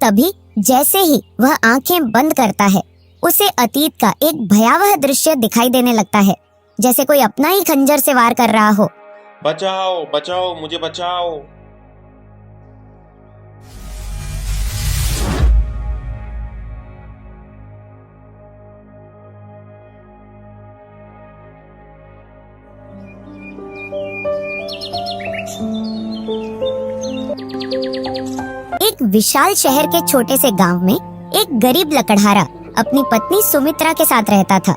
तभी जैसे ही वह आंखें बंद करता है, उसे अतीत का एक भयावह दृश्य दिखाई देने लगता है, जैसे कोई अपना ही खंजर से वार कर रहा हो। बचाओ बचाओ, मुझे बचाओ। एक विशाल शहर के छोटे से गांव में एक गरीब लकड़हारा अपनी पत्नी सुमित्रा के साथ रहता था।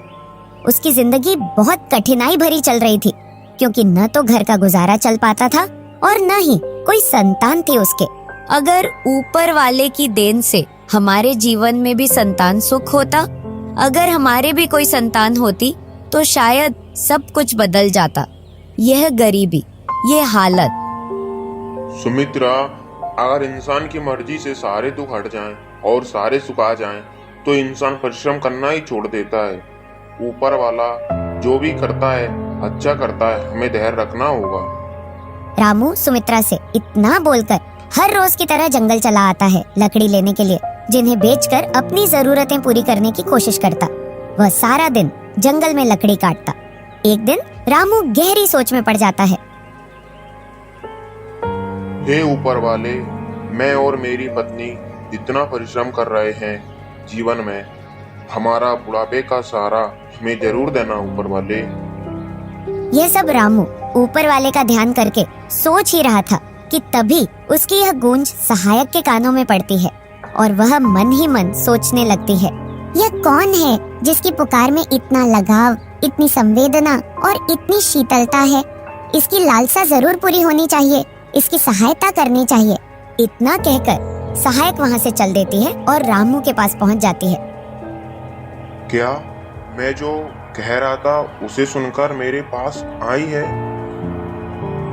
उसकी जिंदगी बहुत कठिनाई भरी चल रही थी, क्योंकि न तो घर का गुजारा चल पाता था और न ही कोई संतान थी उसके। अगर ऊपर वाले की देन से हमारे जीवन में भी संतान सुख होता, अगर हमारे भी कोई संतान होती, तो शायद सब कुछ बदल जाता। यह गरीबी, ये हालत। सुमित्रा, अगर इंसान की मर्जी से सारे दुख हट जाएं और सारे सुख आ जाएं, तो इंसान परिश्रम करना ही छोड़ देता है। ऊपर वाला जो भी करता है अच्छा करता है, हमें धैर्य रखना होगा। रामू सुमित्रा से इतना बोलकर हर रोज की तरह जंगल चला आता है लकड़ी लेने के लिए, जिन्हें बेचकर अपनी जरूरतें पूरी करने की कोशिश करता। वह सारा दिन जंगल में लकड़ी काटता। एक दिन रामू गहरी सोच में पड़ जाता है। हे ऊपर वाले, मैं और मेरी पत्नी जितना परिश्रम कर रहे हैं जीवन में, हमारा बुढ़ापे का सहारा हमें जरूर देना ऊपर वाले। यह सब रामू ऊपर वाले का ध्यान करके सोच ही रहा था कि तभी उसकी यह गूंज सहायक के कानों में पड़ती है और वह मन ही मन सोचने लगती है, यह कौन है जिसकी पुकार में इतना लगाव, इतनी संवेदना और इतनी शीतलता है। इसकी लालसा जरूर पूरी होनी चाहिए, इसकी सहायता करनी चाहिए। इतना कहकर सहायक वहाँ से चल देती है और रामू के पास पहुँच जाती है। क्या मैं जो कह रहा था उसे सुनकर मेरे पास आई है?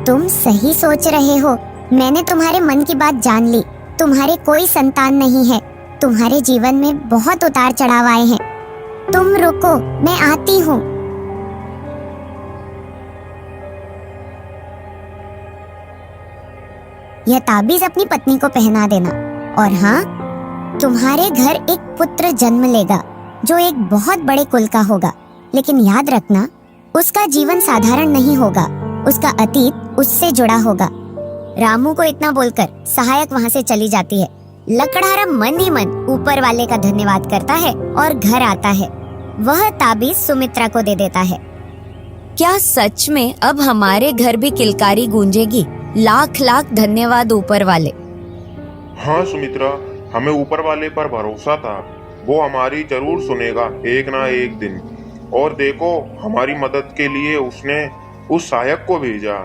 तुम सही सोच रहे हो, मैंने तुम्हारे मन की बात जान ली। तुम्हारे कोई संतान नहीं है, तुम्हारे जीवन में बहुत उतार चढ़ाव आए हैं। तुम रुको, मैं आती हूँ। यह ताबीज अपनी पत्नी को पहना देना, और हाँ, तुम्हारे घर एक पुत्र जन्म लेगा जो एक बहुत बड़े कुल का होगा। लेकिन याद रखना, उसका जीवन साधारण नहीं होगा, उसका अतीत उससे जुड़ा होगा। रामू को इतना बोलकर सहायक वहाँ से चली जाती है। लकड़हारा मन ही मन ऊपर वाले का धन्यवाद करता है और घर आता है। वह ताबीज सुमित्रा को दे देता है। क्या सच में अब हमारे घर भी किलकारी गूंजेगी? लाख लाख धन्यवाद ऊपर वाले। हाँ सुमित्रा, हमें ऊपर वाले पर भरोसा था, वो हमारी जरूर सुनेगा एक ना एक दिन। और देखो, हमारी मदद के लिए उसने उस सहायक को भेजा।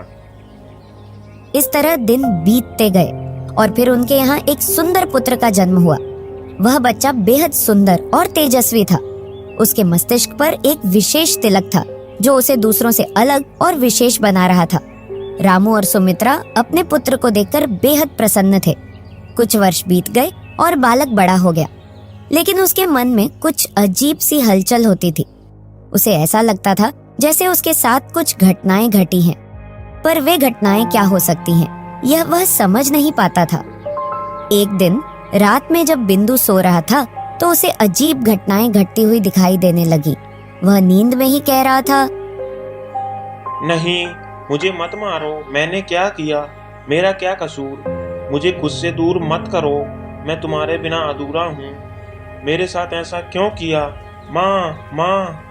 इस तरह दिन बीतते गए और फिर उनके यहाँ एक सुंदर पुत्र का जन्म हुआ। वह बच्चा बेहद सुंदर और तेजस्वी था। उसके मस्तिष्क पर एक विशेष तिलक था जो उसे दूसरों से अलग और विशेष बना रहा था। रामू और सुमित्रा अपने पुत्र को देखकर बेहद प्रसन्न थे। कुछ वर्ष बीत गए और बालक बड़ा हो गया, लेकिन उसके मन में कुछ अजीब सी हलचल होती थी। उसे ऐसा लगता था जैसे उसके साथ कुछ घटनाएं घटी हैं, पर वे घटनाएं क्या हो सकती हैं, यह वह समझ नहीं पाता था। एक दिन रात में जब बिंदु सो रहा था, तो उसे अजीब घटनाएं घटती हुई दिखाई देने लगी। वह नींद में ही कह रहा था, नहीं, मुझे मत मारो, मैंने क्या किया, मेरा क्या कसूर, मुझे खुद से दूर मत करो, मैं तुम्हारे बिना अधूरा हूँ, मेरे साथ ऐसा क्यों किया, माँ माँ।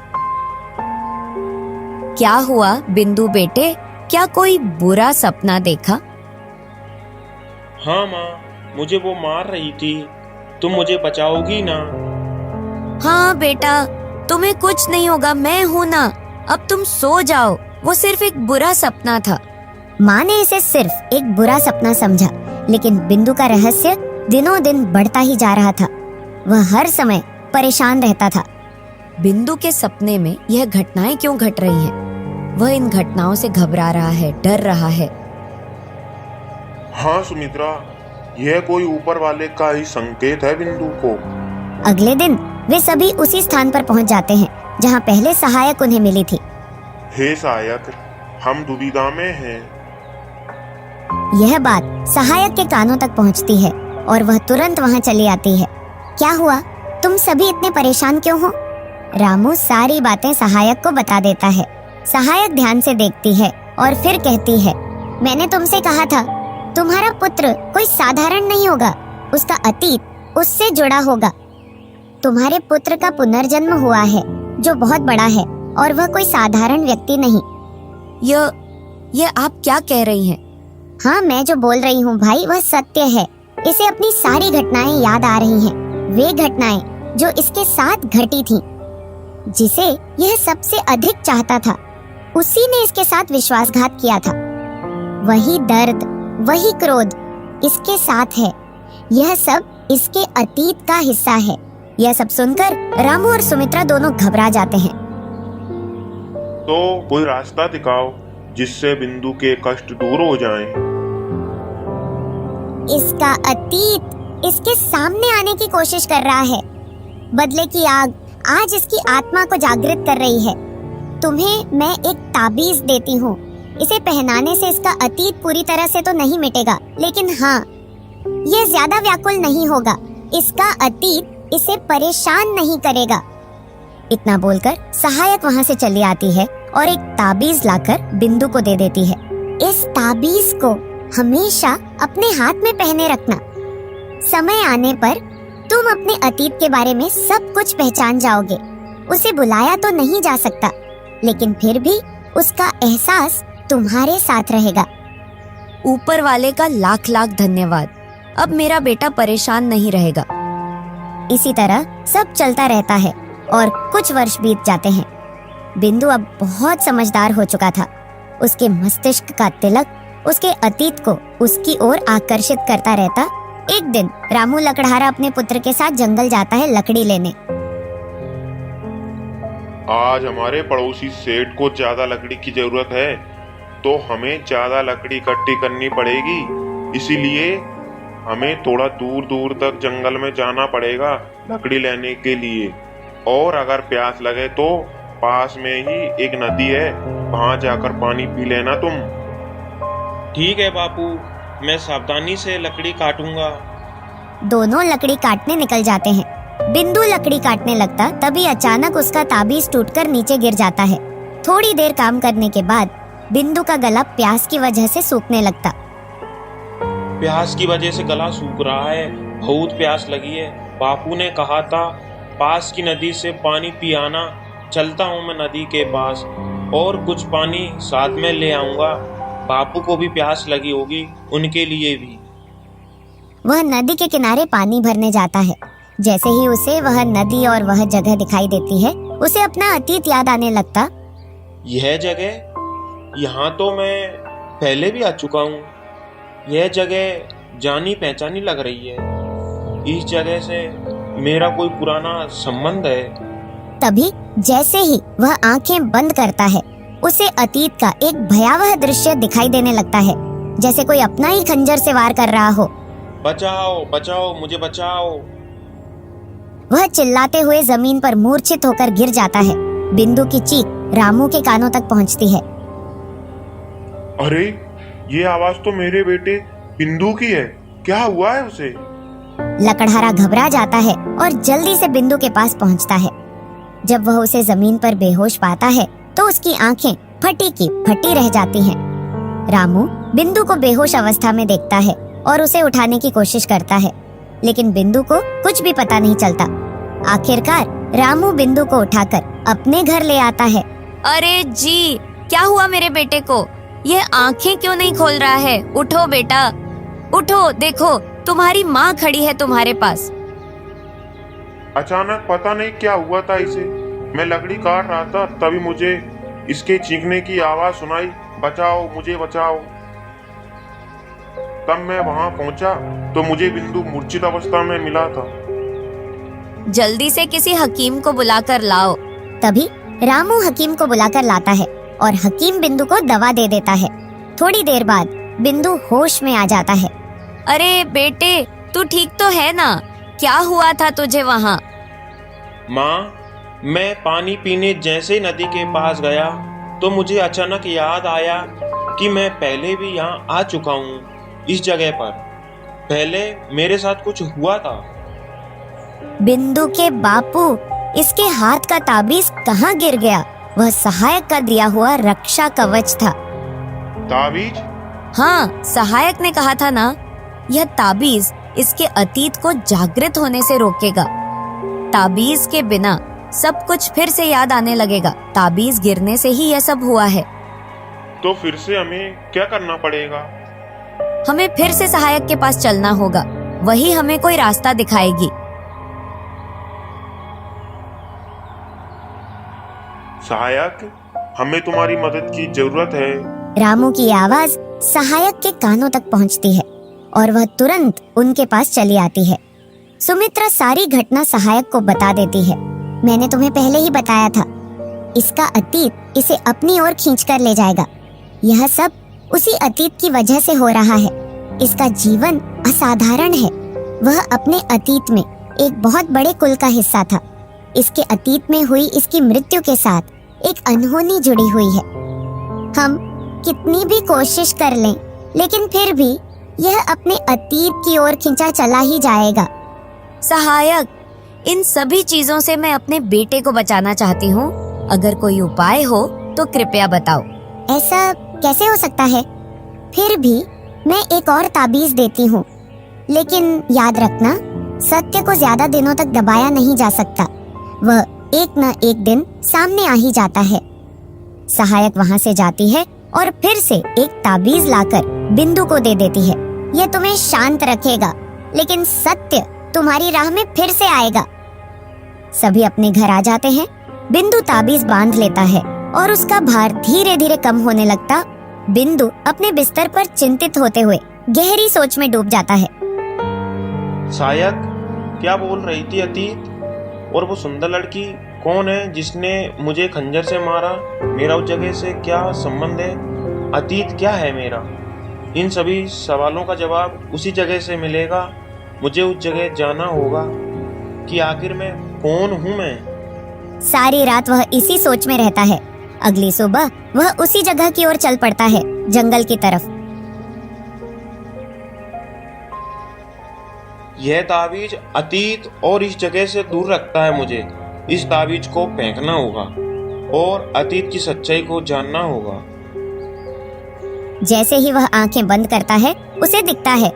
क्या हुआ बिंदु बेटे, क्या कोई बुरा सपना देखा? हाँ माँ, मुझे वो मार रही थी, तुम मुझे बचाओगी ना? हाँ बेटा, तुम्हें कुछ नहीं होगा, मैं हूँ ना, अब तुम सो जाओ, वो सिर्फ एक बुरा सपना था। माँ ने इसे सिर्फ एक बुरा सपना समझा, लेकिन बिंदु का रहस्य दिनों दिन बढ़ता ही जा रहा था। वह हर समय परेशान रहता था। बिंदु के सपने में यह घटनाएं क्यों घट रही हैं? वह इन घटनाओं से घबरा रहा है, डर रहा है। हाँ सुमित्रा, यह कोई ऊपर वाले का ही संकेत है बिंदु को। अगले दिन वे सभी उसी स्थान पर पहुंच जाते हैं जहां पहले सहायक उन्हें मिली थी। हे सहायक, हम दुविधा में हैं। यह बात सहायक के कानों तक पहुंचती है और वह तुरंत वहां चली आती है। क्या हुआ? तुम सभी इतने परेशान क्यों हो? रामू सारी बातें सहायक को बता देता है। सहायक ध्यान से देखती है और फिर कहती है, मैंने तुमसे कहा था तुम्हारा पुत्र कोई साधारण नहीं होगा, उसका अतीत उससे जुड़ा होगा। तुम्हारे पुत्र का पुनर्जन्म हुआ है जो बहुत बड़ा है और वह कोई साधारण व्यक्ति नहीं। ये आप क्या कह रही हैं? हाँ, मैं जो बोल रही हूँ भाई वह सत्य है। इसे अपनी सारी घटनाएं याद आ रही हैं, वे घटनाएं जो इसके साथ घटी थीं। जिसे यह सबसे अधिक चाहता था उसी ने इसके साथ विश्वासघात किया था। वही दर्द, वही क्रोध इसके साथ है। यह सब इसके अतीत का हिस्सा है। यह सब सुनकर रामू और सुमित्रा दोनों घबरा जाते हैं। तो कोई रास्ता दिखाओ जिससे बिंदु के कष्ट दूर हो जाएं। इसका अतीत इसके सामने आने की कोशिश कर रहा है। बदले की आग आज इसकी आत्मा को जागृत कर रही है। तुम्हें मैं एक ताबीज देती हूँ। इसे पहनाने से इसका अतीत पूरी तरह से तो नहीं मिटेगा, लेकिन हाँ, यह ज्यादा व्याकुल नहीं होगा। इसका अतीत इसे परेशान नहीं करेगा। इतना बोलकर सहायक वहाँ से चली आती है और एक ताबीज लाकर बिंदु को दे देती है। इस ताबीज को हमेशा अपने हाथ में पहने रखना। समय आने पर तुम अपने अतीत के बारे में सब कुछ पहचान जाओगे। उसे बुलाया तो नहीं जा सकता, लेकिन फिर भी उसका एहसास तुम्हारे साथ रहेगा। ऊपर वाले का लाख लाख धन्यवाद। अब मेरा बेटा परेशान नहीं रहेगा। इसी तरह सब चलता रहता है और कुछ वर्ष बीत जाते हैं। बिंदु अब बहुत समझदार हो चुका था। उसके मस्तिष्क का तिलक उसके अतीत को उसकी ओर आकर्षित करता रहता। एक दिन रामू लकड़हारा अपने पुत्र के साथ जंगल जाता है लकड़ी लेने। आज हमारे पड़ोसी सेठ को ज्यादा लकड़ी की जरूरत है, तो हमें ज्यादा लकड़ी इकट्ठी करनी पड़ेगी। इसीलिए हमें थोड़ा दूर दूर तक जंगल में जाना पड़ेगा लकड़ी लेने के लिए। और अगर प्यास लगे तो पास में ही एक नदी है, वहां जाकर पानी पी लेना तुम। ठीक है बापू, मैं सावधानी से लकड़ी काटूंगा। दोनों लकड़ी काटने निकल जाते हैं। बिंदु लकड़ी काटने लगता, तभी अचानक उसका ताबीज टूटकर नीचे गिर जाता है। थोड़ी देर काम करने के बाद बिंदु का गला प्यास की वजह से सूखने लगता। प्यास की वजह से गला सूख रहा है, बहुत प्यास लगी है। बापू ने कहा था पास की नदी से पानी पियाना। चलता हूँ मैं नदी के पास और कुछ पानी साथ में ले आऊंगा। बापू को भी प्यास लगी होगी, उनके लिए भी। वह नदी के किनारे पानी भरने जाता है। जैसे ही उसे वह नदी और वह जगह दिखाई देती है, उसे अपना अतीत याद आने लगता। यह जगह, यहाँ तो मैं पहले भी आ चुका हूँ। यह जगह जानी पहचानी लग रही है। इस जगह से मेरा कोई पुराना संबंध है। तभी जैसे ही वह आंखें बंद करता है, उसे अतीत का एक भयावह दृश्य दिखाई देने लगता है, जैसे कोई अपना ही खंजर से वार कर रहा हो। बचाओ बचाओ, मुझे बचाओ। वह चिल्लाते हुए जमीन पर मूर्छित होकर गिर जाता है। बिंदु की चीख रामू के कानों तक पहुंचती है। अरे, ये आवाज तो मेरे बेटे बिंदु की है। क्या हुआ है उसे? लकड़हारा घबरा जाता है और जल्दी से बिंदु के पास पहुंचता है। जब वह उसे जमीन पर बेहोश पाता है तो उसकी आंखें फटी की फटी रह जाती हैं। रामू बिंदु को बेहोश अवस्था में देखता है और उसे उठाने की कोशिश करता है, लेकिन बिंदु को कुछ भी पता नहीं चलता। आखिरकार रामू बिंदु को उठाकर अपने घर ले आता है। अरे जी, क्या हुआ मेरे बेटे को? ये आंखें क्यों नहीं खोल रहा है? उठो बेटा, उठो, देखो तुम्हारी माँ खड़ी है तुम्हारे पास। अचानक पता नहीं क्या हुआ था इसे। मैं लकड़ी काट रहा था, तभी मुझे इसके चीखने की आवाज सुनाई, बचाओ मुझे बचाओ। तब मैं वहां पहुंचा तो मुझे बिंदु मूर्छित अवस्था में मिला था। जल्दी से किसी हकीम को बुलाकर लाओ। तभी रामू हकीम को बुलाकर लाता है और हकीम बिंदु को दवा दे देता है। थोड़ी देर बाद बिंदु होश में आ जाता है। अरे बेटे, तू ठीक तो है ना? क्या हुआ था तुझे वहाँ? माँ, मैं पानी पीने जैसे नदी के पास गया तो मुझे अचानक याद आया कि मैं पहले भी यहाँ आ चुका हूँ, इस जगह पर। पहले मेरे साथ कुछ हुआ था। बिंदु के बापू, इसके हाथ का ताबीज कहाँ गिर गया? वह सहायक का दिया हुआ रक्षा कवच था। ताबीज? हाँ, सहायक ने कहा था ना, यह ताबीज इसके अतीत को जागृत होने से रोकेगा। ताबीज के बिना सब कुछ फिर से याद आने लगेगा। ताबीज गिरने से ही यह सब हुआ है। तो फिर से हमें क्या करना पड़ेगा? हमें फिर से सहायक के पास चलना होगा, वही हमें कोई रास्ता दिखाएगी। सहायक, हमें तुम्हारी मदद की जरूरत है। रामू की आवाज सहायक के कानों तक पहुंचती है और वह तुरंत उनके पास चली आती है। सुमित्रा सारी घटना सहायक को बता देती है। मैंने तुम्हें पहले ही बताया था, इसका अतीत इसे अपनी ओर खींच कर ले जाएगा। यह सब उसी अतीत की वजह से हो रहा है। इसका जीवन असाधारण है। वह अपने अतीत में एक बहुत बड़े कुल का हिस्सा था। इसके अतीत में हुई इसकी मृत्यु के साथ एक अनहोनी जुड़ी हुई है। हम कितनी भी कोशिश कर लें, लेकिन फिर भी यह अपने अतीत की ओर खिंचा चला ही जाएगा। सहायक, इन सभी चीजों से मैं अपने बेटे को बचाना चाहती हूँ। अगर कोई उपाय हो तो कृपया बताओ। ऐसा कैसे हो सकता है? फिर भी मैं एक और ताबीज देती हूँ, लेकिन याद रखना, सत्य को ज्यादा दिनों तक दबाया नहीं जा सकता। वह एक न एक दिन सामने आ ही जाता है। सहायक वहाँ से जाती है और फिर से एक ताबीज लाकर बिंदु को दे देती है। यह तुम्हें शांत रखेगा, लेकिन सत्य तुम्हारी राह में फिर से आएगा। सभी अपने घर आ जाते हैं। बिंदु ताबीज बांध लेता है और उसका भार धीरे धीरे कम होने लगता। बिंदु अपने बिस्तर पर चिंतित होते हुए गहरी सोच में डूब जाता है। सहायक, क्या बोल रही थी अतीत? और वो सुंदर लड़की कौन है जिसने मुझे खंजर से मारा? मेरा उस जगह से क्या संबंध है? अतीत क्या है मेरा? इन सभी सवालों का जवाब उसी जगह से मिलेगा। मुझे उस जगह जाना होगा कि आखिर मैं कौन हूँ मैं। सारी रात वह इसी सोच में रहता है। अगली सुबह वह उसी जगह की ओर चल पड़ता है, जंगल की तरफ। यह ताबीज अतीत और इस जगह से दूर रखता है। मुझे इस ताबीज को फेंकना होगा और अतीत की सच्चाई को जानना होगा। जैसे ही वह आंखें बंद करता है, उसे दिखता है